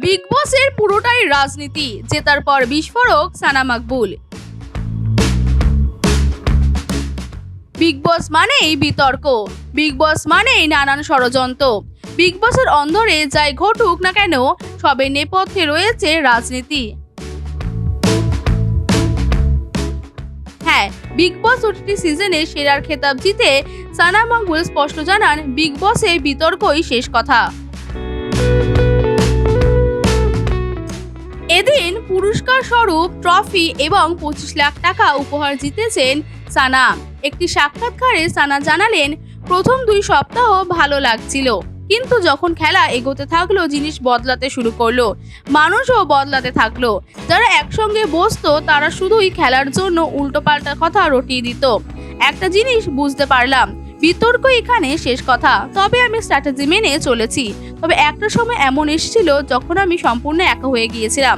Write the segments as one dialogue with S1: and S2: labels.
S1: Big বসের পুরোটাই রাজনীতি, জেতার পর বিস্ফোরক সানা মাকবুল। বিগ বস মানেই বিতর্ক, বিগ বস মানেই নানান ষড়যন্ত্র। বিগ বসের অন্দরে যাই ঘটুক না কেন, সবের নেপথ্যে রয়েছে রাজনীতি। হ্যাঁ, বিগ বস ওটিটি সিজনে সেরার খেতাব জিতে সানা মাকবুল স্পষ্ট জানান, বিগ বসে বিতর্কই শেষ কথা। এদিন পুরস্কার স্বরূপ ট্রফি এবং 25 লাখ টাকা উপহার জিতেছেন সানা। একটি সাক্ষাৎকারে সানা জানালেন, প্রথম 2 সপ্তাহ ভালো লাগছিল, কিন্তু যখন খেলা এগোতে থাকলো জিনিস বদলাতে শুরু করলো, মানুষও বদলাতে থাকলো। যারা একসঙ্গে বসতো তারা শুধুই খেলার জন্য উল্টোপাল্টা কথা রটিয়ে দিত। একটা জিনিস বুঝতে পারলাম, বিতর্ক এখানে শেষ কথা। তবে আমি স্ট্র্যাটেজি মেনে চলেছি। তবে একটা সময় এমন এসেছিল যখন আমি সম্পূর্ণ একা হয়ে গিয়েছিলাম।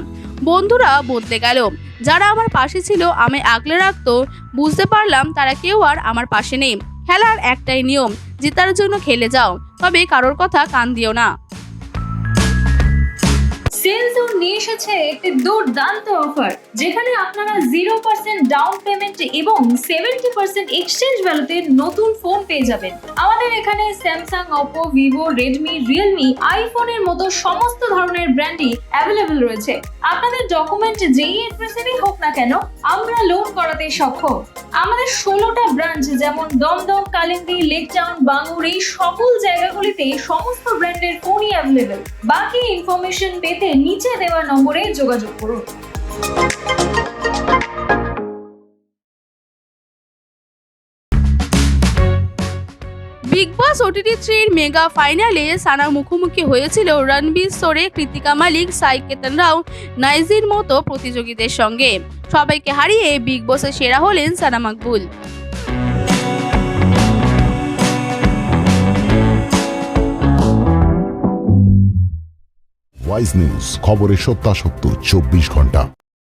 S1: বন্ধুরা বদলে গেল, যারা আমার পাশে ছিল আমি আগলে রাখতো, বুঝতে পারলাম তারা কেউ আর আমার পাশে নেই। খেলার একটাই নিয়ম, জেতার জন্য খেলে যাও, তবে কারোর কথা কান দিও না।
S2: সেলজোন নিয়ে এসেছে একটি দুর্দান্ত অফার, যেখানে আপনারা 0% ডাউন পেমেন্ট এবং 70% এক্সচেঞ্জ ভ্যালুতে নতুন ফোন পেয়ে যাবেন। আমাদের এখানে Samsung, Oppo, Vivo, Redmi, Realme, আইফোনের মতো সমস্ত ধরনের ব্র্যান্ডই অ্যাভেলেবল রয়েছে। আপনাদের ডকুমেন্ট যেই অ্যাড্রেসেরই হোক না কেন, আমরা লোন করাতে সক্ষম। আমাদের 16টা ব্রাঞ্চ, যেমন দমদম, কালিন্দী, লেক টাউন, বাঙ্গুর, এই সকল জায়গাগুলিতে সমস্ত ব্র্যান্ডের ফোনই অ্যাভেলেবল। বাকি ইনফরমেশন পেতে নিচে দেওয়া নম্বরে যোগাযোগ করুন।
S1: বিগ বস ওটিটি 3 মেগা ফাইনালে সানা মুখোমুখি হয়েছিল রণবীর সোরে, কৃতিকা মালিক, সাই কেতন রাও, নাইজির মতো প্রতিযোগীদের সঙ্গে। সবাইকে হারিয়ে বিগ বসে সেরা হলেন সানা মাকবুল।
S3: ওয়াইজ নিউজ, খবরের সত্যাসত্য 24 ঘন্টা।